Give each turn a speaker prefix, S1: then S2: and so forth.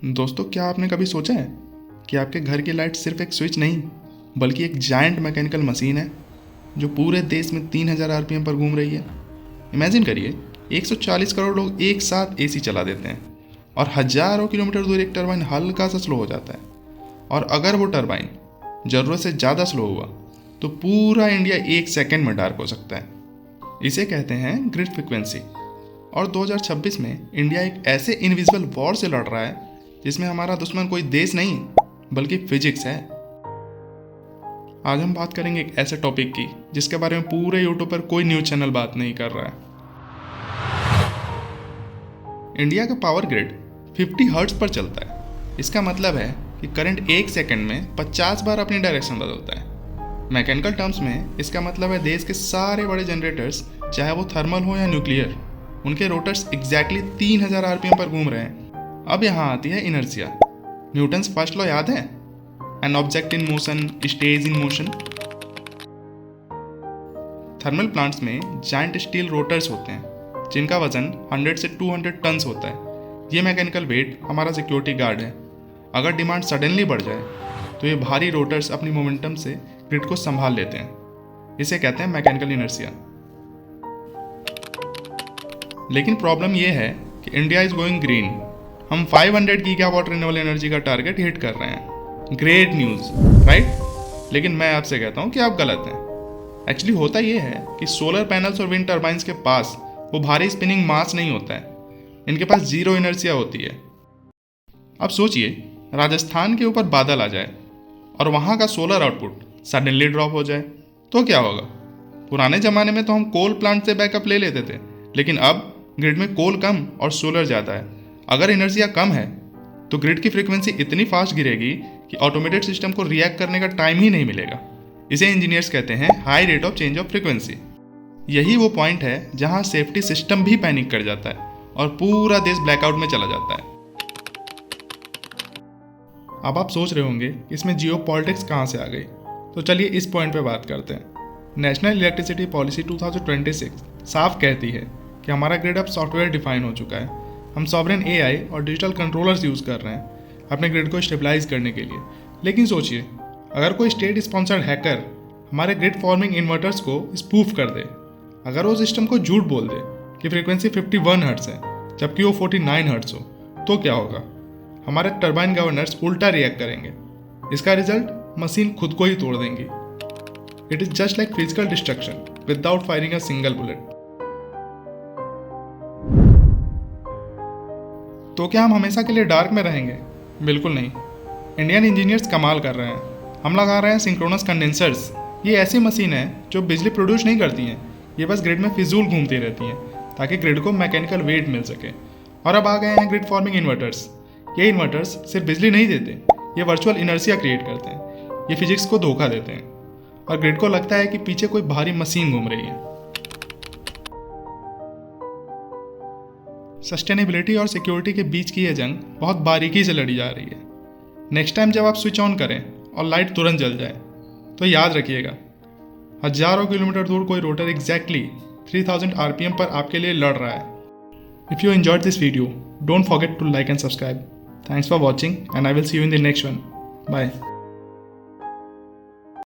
S1: दोस्तों, क्या आपने कभी सोचा है कि आपके घर की लाइट सिर्फ एक स्विच नहीं बल्कि एक जायंट मैकेनिकल मशीन है जो पूरे देश में 3000 आरपीएम पर घूम रही है। इमेजिन करिए, 140 करोड़ लोग एक साथ एसी चला देते हैं और हजारों किलोमीटर दूर एक टरबाइन हल्का सा स्लो हो जाता है। और अगर वो टरबाइन ज़रूरत से ज़्यादा स्लो हुआ तो पूरा इंडिया एक सेकेंड में डार्क हो सकता है। इसे कहते हैं ग्रिड फ्रिक्वेंसी। और 2026 में इंडिया एक ऐसे इनविजिबल वॉर से लड़ रहा है जिसमें हमारा दुश्मन कोई देश नहीं बल्कि फिजिक्स है। आज हम बात करेंगे एक ऐसे टॉपिक की जिसके बारे में पूरे यूट्यूब पर कोई न्यूज चैनल बात नहीं कर रहा है। इंडिया का पावर ग्रिड 50 हर्ट्ज पर चलता है। इसका मतलब है कि करंट एक सेकंड में 50 बार अपनी डायरेक्शन बदलता है। मैकेनिकल टर्म्स में इसका मतलब है देश के सारे बड़े जनरेटर्स, चाहे वो थर्मल हो या न्यूक्लियर, उनके रोटर्स एग्जैक्टली 3000 आरपीएम पर घूम रहे हैं। अब यहाँ आती है इनर्शिया। न्यूटन्स फर्स्ट लॉ याद है? An object in motion stage in motion. Thermal plants में जायंट स्टील रोटर्स होते हैं जिनका वजन 100 से 200 टन्स होता है। ये मैकेनिकल वेट हमारा सिक्योरिटी गार्ड है। अगर डिमांड सडनली बढ़ जाए तो ये भारी रोटर्स अपनी मोमेंटम से ग्रिड को संभाल लेते हैं। इसे कहते हैं मैकेनिकल इनर्शिया। लेकिन प्रॉब्लम यह है कि इंडिया इज गोइंग ग्रीन। हम 500 गीगावाट रिन्यूएबल एनर्जी का टारगेट हिट कर रहे हैं। Great news, right? लेकिन मैं आपसे कहता हूँ कि आप गलत हैं। एक्चुअली होता यह है कि सोलर पैनल्स और विंड टर्बाइंस के पास वो भारी स्पिनिंग मास नहीं होता है। इनके पास जीरो इनर्शिया होती है। अब सोचिए, राजस्थान के ऊपर बादल आ जाए और वहाँ का सोलर आउटपुट सडनली ड्रॉप हो जाए तो क्या होगा? पुराने ज़माने में तो हम कोल प्लांट से बैकअप ले लेते थे, लेकिन अब ग्रिड में कोल कम और सोलर ज़्यादा है। अगर इनर्शिया कम है तो ग्रिड की फ्रीक्वेंसी इतनी फास्ट गिरेगी कि ऑटोमेटेड सिस्टम को रिएक्ट करने का टाइम ही नहीं मिलेगा। इसे इंजीनियर्स कहते हैं high rate of change of frequency. यही वो पॉइंट है जहां सेफ्टी सिस्टम भी पैनिक कर जाता है और पूरा देश ब्लैकआउट में चला जाता है। अब आप सोच रहे होंगे इसमें जियो पॉलिटिक्स कहाँ से आ गई, तो चलिए इस पॉइंट पे बात करते हैं। नेशनल इलेक्ट्रिसिटी पॉलिसी 2026 साफ कहती है कि हमारा ग्रिड अब सॉफ्टवेयर डिफाइन हो चुका है। हम सॉवरेन एआई और डिजिटल कंट्रोलर्स यूज़ कर रहे हैं अपने ग्रिड को स्टेबलाइज करने के लिए। लेकिन सोचिए, अगर कोई स्टेट स्पॉन्सर्ड हैकर हमारे ग्रिड फॉर्मिंग इन्वर्टर्स को स्पूफ कर दे, अगर वो सिस्टम को झूठ बोल दे कि फ्रीक्वेंसी 51 हर्ट्ज है जबकि वो 49 हर्ट्ज हो, तो क्या होगा? हमारे टर्बाइन गवर्नर्स उल्टा रिएक्ट करेंगे। इसका रिजल्ट मशीन खुद को ही तोड़ देंगी। It is just like physical destruction without firing a single bullet. तो क्या हम हमेशा के लिए डार्क में रहेंगे? बिल्कुल नहीं। इंडियन इंजीनियर्स कमाल कर रहे हैं। हम लगा रहे हैं सिंक्रोनस कंडेंसर्स। ये ऐसी मशीन है जो बिजली प्रोड्यूस नहीं करती हैं, ये बस ग्रिड में फिजूल घूमती रहती हैं ताकि ग्रिड को मैकेनिकल वेट मिल सके। और अब आ गए हैं ग्रिड फॉर्मिंग इन्वर्टर्स। ये इन्वर्टर्स सिर्फ बिजली नहीं देते, ये वर्चुअल इनर्शिया क्रिएट करते हैं। ये फिजिक्स को धोखा देते हैं और ग्रिड को लगता है कि पीछे कोई भारी मशीन घूम रही है। सस्टेनेबिलिटी और सिक्योरिटी के बीच की यह जंग बहुत बारीकी से लड़ी जा रही है। नेक्स्ट टाइम जब आप स्विच ऑन करें और लाइट तुरंत जल जाए तो याद रखिएगा, हजारों किलोमीटर दूर कोई रोटर एग्जैक्टली 3000 आरपीएम पर आपके लिए लड़ रहा है। If you enjoyed this video, don't forget to like and subscribe. Thanks for watching and I will see you in the next one. Bye.